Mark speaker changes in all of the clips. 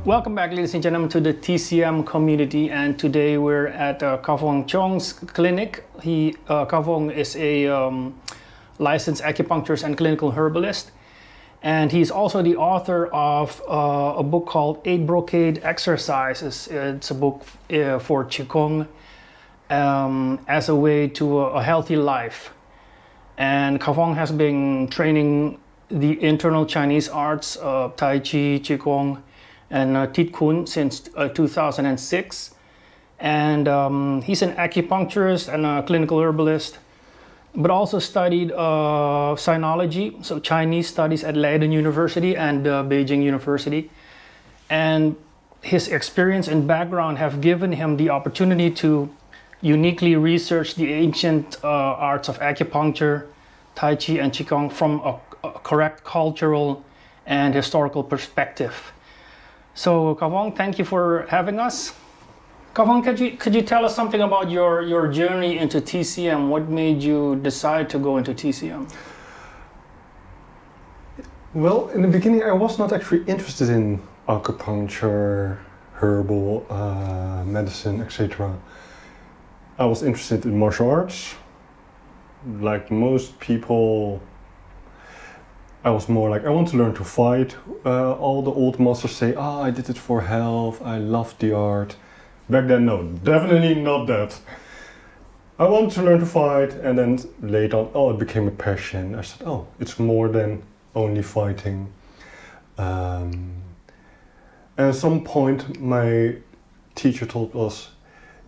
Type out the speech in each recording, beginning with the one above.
Speaker 1: Welcome back, ladies and gentlemen, to the TCM community, and today we're at Ga Fung Chong's clinic. Ga Fung is a licensed acupuncturist and clinical herbalist, and he's also the author of a book called Acht Brokaat Excercises. It's a book for Qigong as a way to a healthy life. And Ga Fung has been training the internal Chinese arts of Tai Chi, Qigong, and Tit Kun since 2006, and he's an acupuncturist and a clinical herbalist, but also studied Sinology, so Chinese studies at Leiden University and Beijing University, and his experience and background have given him the opportunity to uniquely research the ancient arts of acupuncture, Tai Chi, and Qigong from a correct cultural and historical perspective. So, Ga Fung, thank you for having us. Ga Fung, could you tell us something about your journey into TCM? What made you decide to go into TCM?
Speaker 2: Well, in the beginning, I was not actually interested in acupuncture, herbal medicine, etc. I was interested in martial arts. Like most people, I was more like, I want to learn to fight. All the old masters say, I did it for health, I love the art. Back then, no, definitely not that. I want to learn to fight, and then later on, it became a passion. I said, it's more than only fighting. And at some point, my teacher told us,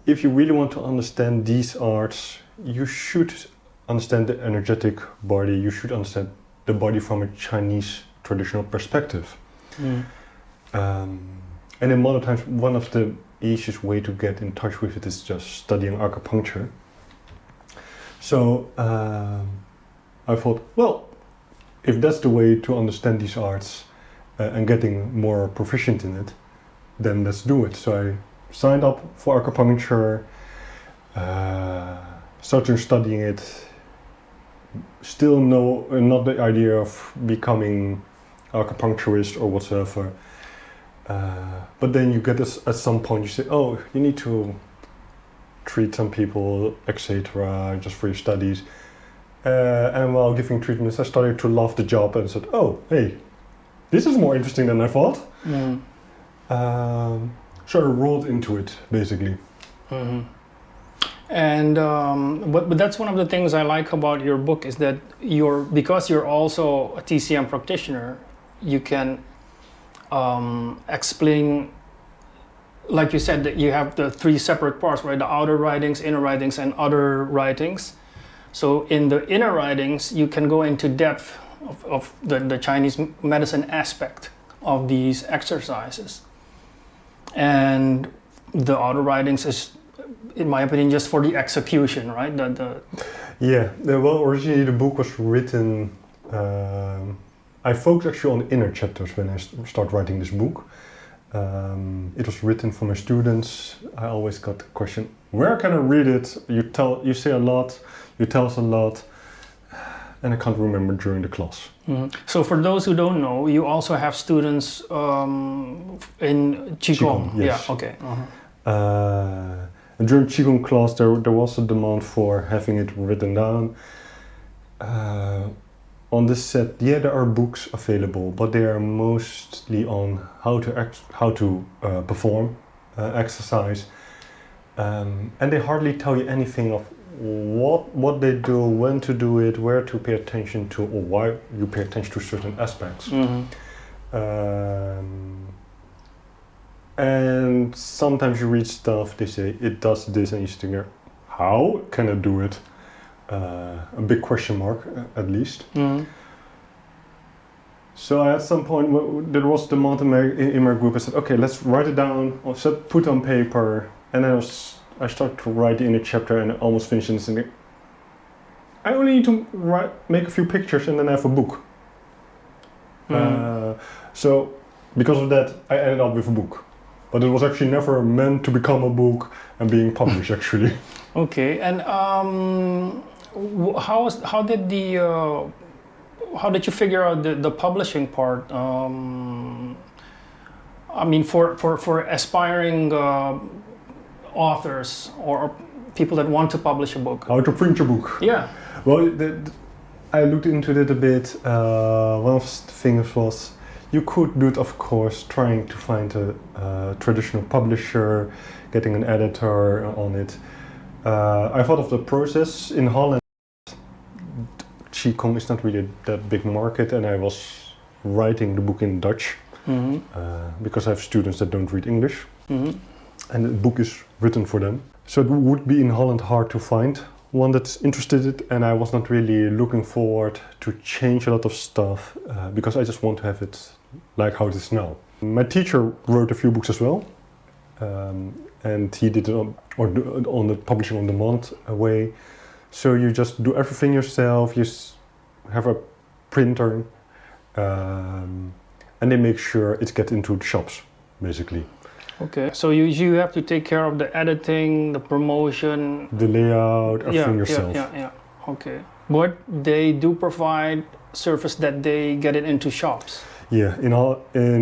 Speaker 2: if you really want to understand these arts, you should understand the energetic body, you should understand the body from a Chinese traditional perspective. And in modern times, one of the easiest way to get in touch with it is just studying acupuncture. So I thought, well, if that's the way to understand these arts and getting more proficient in it, then let's do it. So I signed up for acupuncture, started studying it. Still not the idea of becoming acupuncturist or whatsoever. But then you get this, at some point you say, you need to treat some people, etc., just for your studies. And while giving treatments, I started to love the job and said, hey, this is more interesting than I thought. So I rolled into it, basically.
Speaker 1: Mm-hmm. And but that's one of the things I like about your book is that because you're also a TCM practitioner, you can explain, like you said, that you have the three separate parts, right? The outer writings, inner writings, and other writings. So in the inner writings, you can go into depth of the Chinese medicine aspect of these exercises, and the outer writings is, in my opinion, just for the execution, right?
Speaker 2: Well, originally the book was written, I focused actually on the inner chapters when I started writing this book. It was written for my students. I always got the question, where can I read it? You say a lot, you tell us a lot, and I can't remember during the class.
Speaker 1: Mm-hmm. So for those who don't know, you also have students in Qigong.
Speaker 2: Yes.
Speaker 1: Yeah, okay. Uh-huh.
Speaker 2: And during Qigong class, there was a demand for having it written down. On this set, there are books available, but they are mostly on how to perform exercise, and they hardly tell you anything of what they do, when to do it, where to pay attention to, or why you pay attention to certain aspects.
Speaker 1: Mm-hmm.
Speaker 2: And sometimes you read stuff, they say it does this, and you think, how can it do it? A big question mark, at least.
Speaker 1: Mm-hmm.
Speaker 2: So at some point, there was the month in my group. I said, okay, let's write it down. I said, put on paper, and I started to write in a chapter, and I almost finished it. And I only need to make a few pictures, and then I have a book. So because of that, I ended up with a book, but it was actually never meant to become a book and being published. Actually.
Speaker 1: Okay, and how did you figure out the publishing part? I mean, for aspiring authors or people that want to publish a book.
Speaker 2: How to print your book?
Speaker 1: Yeah.
Speaker 2: Well, I looked into it a bit. One of the things was you could do it, of course, trying to find a traditional publisher, getting an editor on it. I thought of the process in Holland. Qigong is not really that big market, and I was writing the book in Dutch because I have students that don't read English, and the book is written for them. So it would be in Holland hard to find one that's interested in it, and I was not really looking forward to change a lot of stuff because I just want to have it like how it is now. My teacher wrote a few books as well, and he did it on the publishing on demand way. So you just do everything yourself. You have a printer, and they make sure it gets into the shops, basically.
Speaker 1: Okay, so you have to take care of the editing, the promotion,
Speaker 2: the layout, everything yourself.
Speaker 1: Yeah. Okay, but they do provide service that they get it into shops.
Speaker 2: Yeah, in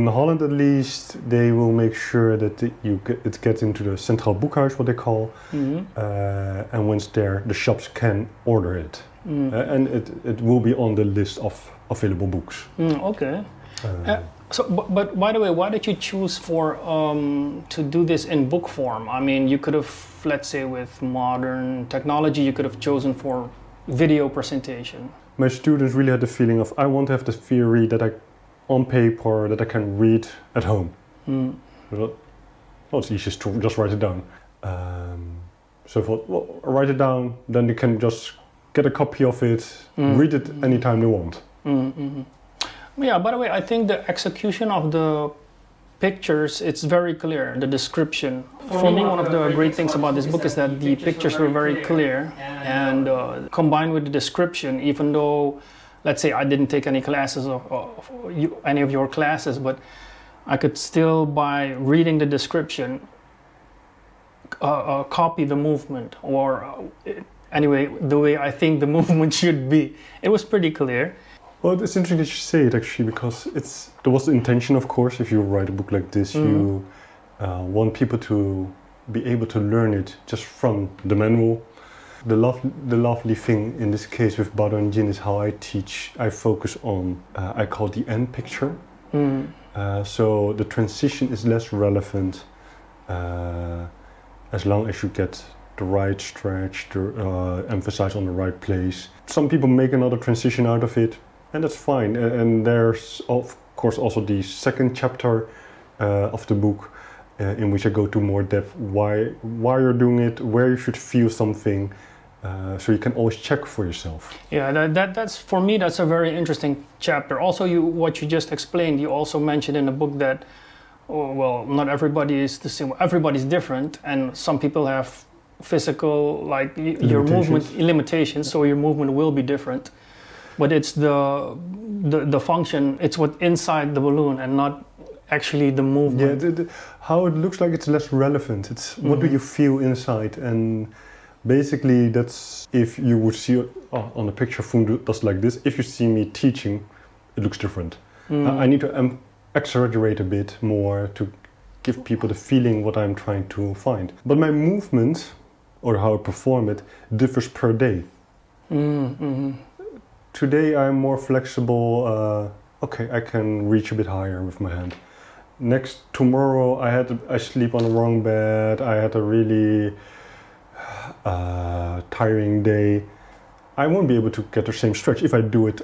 Speaker 2: Holland at least, they will make sure that it gets into the centraal boekhuis, what they call, and once there, the shops can order it, and it will be on the list of available books.
Speaker 1: Okay. So, but by the way, why did you choose to do this in book form? I mean, you could have, let's say, with modern technology, you could have chosen for video presentation.
Speaker 2: My students really had the feeling of, I want to have the theory on paper that I can read at home. Well, it's easiest to just write it down. So I thought, well, write it down, then they can just get a copy of it, read it anytime they want.
Speaker 1: Yeah, by the way, I think the execution of the pictures, it's very clear, the description. For me, one of the great things about this book is that the pictures were very clear, and combined with the description, even though, let's say I didn't take any classes of any of your classes, but I could still, by reading the description, copy the movement, or anyway, the way I think the movement should be. It was pretty clear.
Speaker 2: Well, it's interesting that you say it actually, because there was the intention, of course, if you write a book like this, you want people to be able to learn it just from the manual. The lovely thing in this case with Baduanjin is how I teach. I focus on, I call it the end picture. So the transition is less relevant as long as you get the right stretch, to emphasize on the right place. Some people make another transition out of it, and that's fine. And there's of course also the second chapter of the book in which I go to more depth why you're doing it, where you should feel something, so you can always check for yourself.
Speaker 1: Yeah, that's for me, that's a very interesting chapter. Also, what you just explained, you also mentioned in the book that, well, not everybody is the same. Everybody's different, and some people have physical, like your movement limitations, so your movement will be different. But it's the function, it's what inside the balloon and not actually the movement.
Speaker 2: Yeah, how it looks like it's less relevant. It's what do you feel inside, and basically that's if you would see on the picture Fung does like this. If you see me teaching, it looks different. I need to exaggerate a bit more to give people the feeling what I'm trying to find. But my movement, or how I perform it, differs per day. Today I'm more flexible. Okay, I can reach a bit higher with my hand. Tomorrow I sleep on the wrong bed. I had a really tiring day. I won't be able to get the same stretch. If I do it,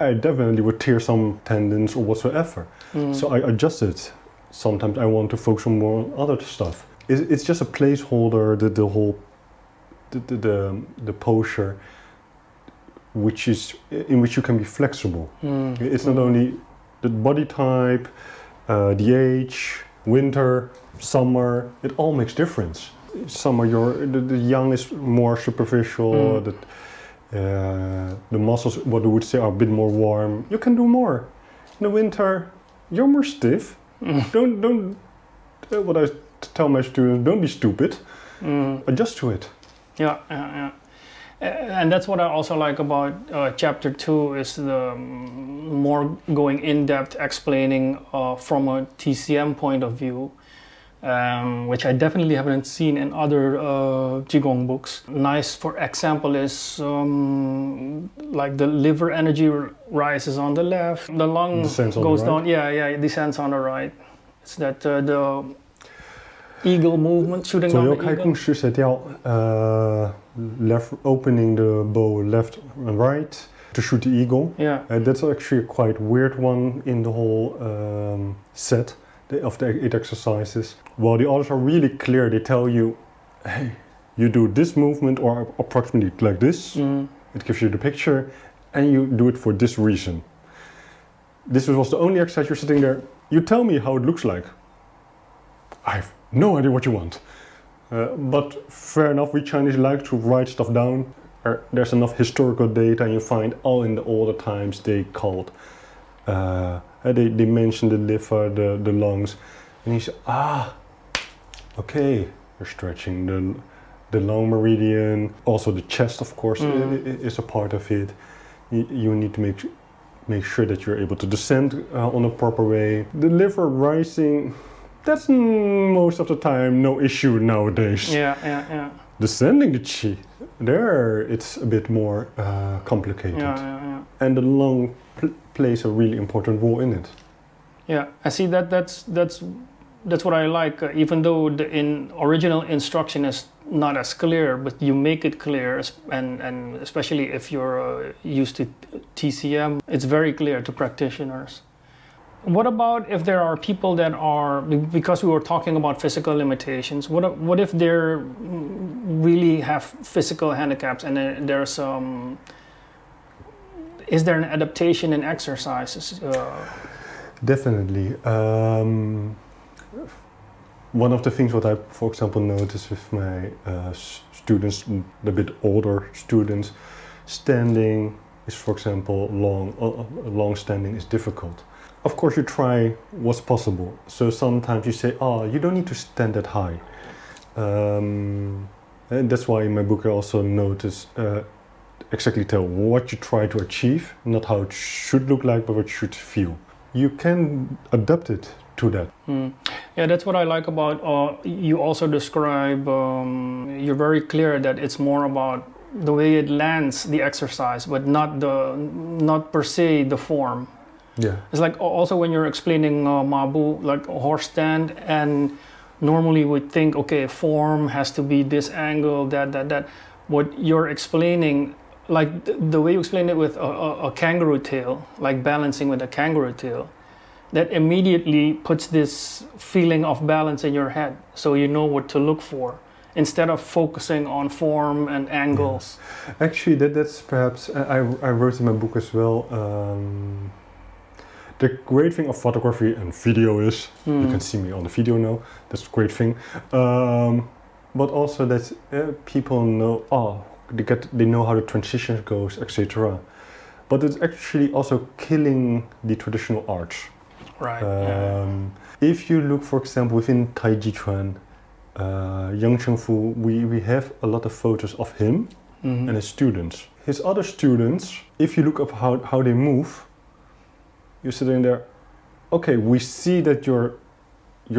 Speaker 2: I definitely would tear some tendons or whatsoever. So I adjust it. Sometimes I want to focus on more other stuff. It's just a placeholder. The posture, in which you can be flexible. It's not only The body type, the age, winter, summer, it all makes difference. Summer, the young is more superficial, the muscles, what you would say, are a bit more warm. You can do more. In the winter, you're more stiff. Don't what I tell my students, don't be stupid. Adjust to it.
Speaker 1: Yeah. And that's what I also like about chapter 2 is the more going in-depth explaining from a TCM point of view, which I definitely haven't seen in other Qigong books. Nice, for example, is like the liver energy rises on the left, the lung goes down. Yeah, it descends on the right. It's that the eagle movement, shooting down the eagle.
Speaker 2: 是在调 left, opening the bow left and right to shoot the eagle.
Speaker 1: Yeah.
Speaker 2: That's actually a quite weird one in the whole set of the 8 exercises. While the others are really clear, they tell you, hey, you do this movement or approximately like this. It gives you the picture, and you do it for this reason. This was the only exercise you're sitting there. You tell me how it looks like. I have no idea what you want. But fair enough, we Chinese like to write stuff down. There's enough historical data, and you find all in the older times they called. They mentioned the liver, the lungs, and he said, okay, you're stretching the lung meridian. Also the chest, of course, is a part of it. You need to make sure that you're able to descend on a proper way. The liver rising, that's most of the time no issue nowadays.
Speaker 1: Yeah.
Speaker 2: Descending the chi, there it's a bit more complicated.
Speaker 1: Yeah.
Speaker 2: And the lung plays a really important role in it.
Speaker 1: Yeah, I see that's what I like. Even though the original instruction is not as clear, but you make it clear, and especially if you're used to TCM, it's very clear to practitioners. What about if there are people that are, because we were talking about physical limitations, what if they really have physical handicaps, and there's is there an adaptation in exercises?
Speaker 2: Definitely. One of the things what I, for example, notice with my students, a bit older students, standing is, for example, long standing is difficult. Of course, you try what's possible. So sometimes you say, you don't need to stand that high. And that's why in my book I also notice, exactly tell what you try to achieve, not how it should look like, but what you should feel. You can adapt it to that.
Speaker 1: Yeah, that's what I like about, you also describe, you're very clear that it's more about the way it lands the exercise, but not per se the form.
Speaker 2: Yeah.
Speaker 1: It's like also when you're explaining Mabu, like a horse stand, and normally we think, okay, form has to be this angle, that. What you're explaining, like the way you explain it with a kangaroo tail, like balancing with a kangaroo tail, that immediately puts this feeling of balance in your head, so you know what to look for, instead of focusing on form and angles.
Speaker 2: Yes. Actually, that's perhaps, I wrote in my book as well, the great thing of photography and video is, you can see me on the video now, that's a great thing, but also that people know, they know how the transition goes, etc. But it's actually also killing the traditional arts.
Speaker 1: Right.
Speaker 2: If you look, for example, within Taiji Chuan, Yang Chengfu, we have a lot of photos of him and his students. His other students, if you look up how they move, you're sitting there, okay, we see that your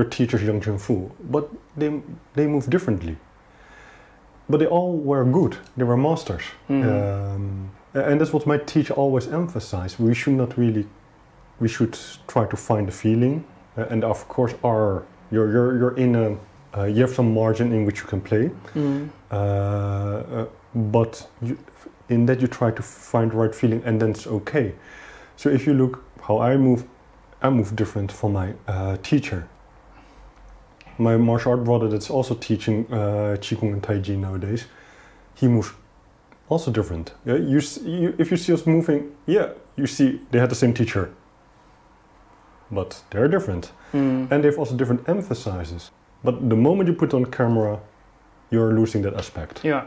Speaker 2: teacher's Yang Chengfu, but they move differently. But they all were good, they were masters. And that's what my teacher always emphasized. We should try to find the feeling, and of course you're in you have some margin in which you can play, but in that you try to find the right feeling, and then it's okay. So if you look how I move different from my teacher. My martial art brother that's also teaching Qigong and Taiji nowadays, he moves also different. Yeah, if you see us moving, you see they had the same teacher. but they're different. And they have also different emphases. But the moment you put on camera, you're losing that aspect.
Speaker 1: Yeah.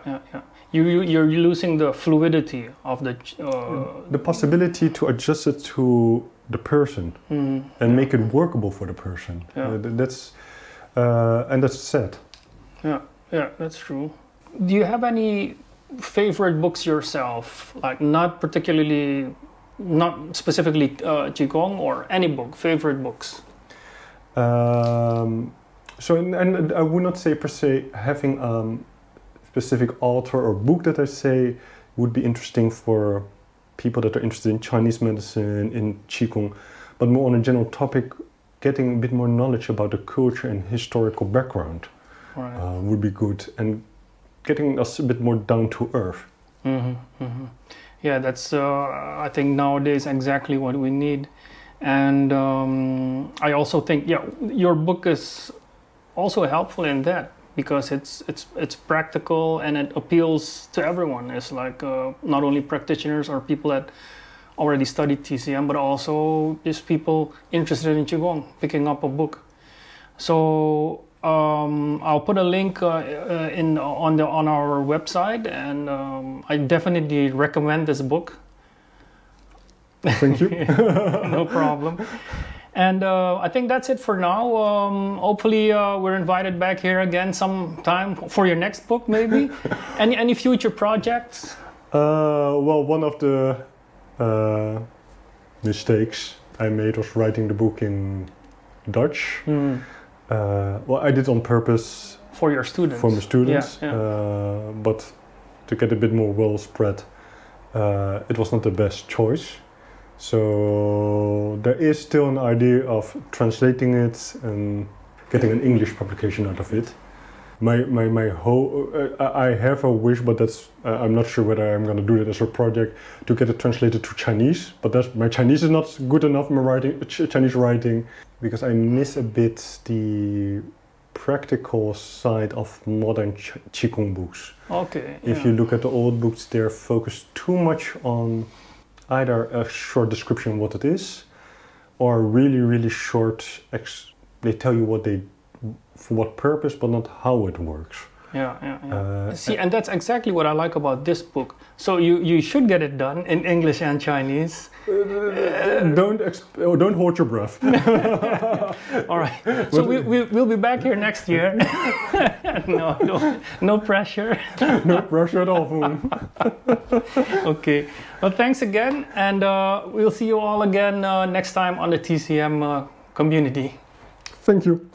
Speaker 1: You're losing the fluidity of
Speaker 2: the possibility to adjust it to the person and make it workable for the person. That's sad.
Speaker 1: Yeah, that's true. Do you have any favorite books yourself? Like not specifically Qigong, or any book, favorite books?
Speaker 2: And I would not say per se having specific author or book that I say would be interesting for people that are interested in Chinese medicine, in Qigong, but more on a general topic, getting a bit more knowledge about the culture and historical background would be good, and getting us a bit more down to earth. Yeah,
Speaker 1: that's I think nowadays exactly what we need. And I also think your book is also helpful in that, because it's practical and it appeals to everyone. It's like not only practitioners or people that already studied TCM, but also just people interested in Qigong picking up a book. So I'll put a link on our website, and I definitely recommend this book.
Speaker 2: Thank you.
Speaker 1: No problem. And I think that's it for now. Hopefully we're invited back here again sometime for your next book, maybe. Any future projects?
Speaker 2: Well, one of the mistakes I made was writing the book in Dutch. Well, I did on purpose.
Speaker 1: For your students?
Speaker 2: For my students. But to get a bit more well spread, it was not the best choice. So there is still an idea of translating it and getting an English publication out of it. My whole I have a wish, but that's I'm not sure whether I'm going to do it as a project, to get it translated to Chinese. But my Chinese is not good enough. My Chinese writing, because I miss a bit the practical side of modern Qigong books.
Speaker 1: Okay.
Speaker 2: If you look at the old books, they're focused too much on either a short description of what it is, or really short. They tell you for what purpose, but not how it works.
Speaker 1: See, and that's exactly what I like about this book. So you should get it done in English and Chinese.
Speaker 2: Don't hold your breath.
Speaker 1: All right. So we'll be back here next year. No pressure.
Speaker 2: No pressure at all.
Speaker 1: Okay. Well, thanks again, and we'll see you all again next time on the TCM community.
Speaker 2: Thank you.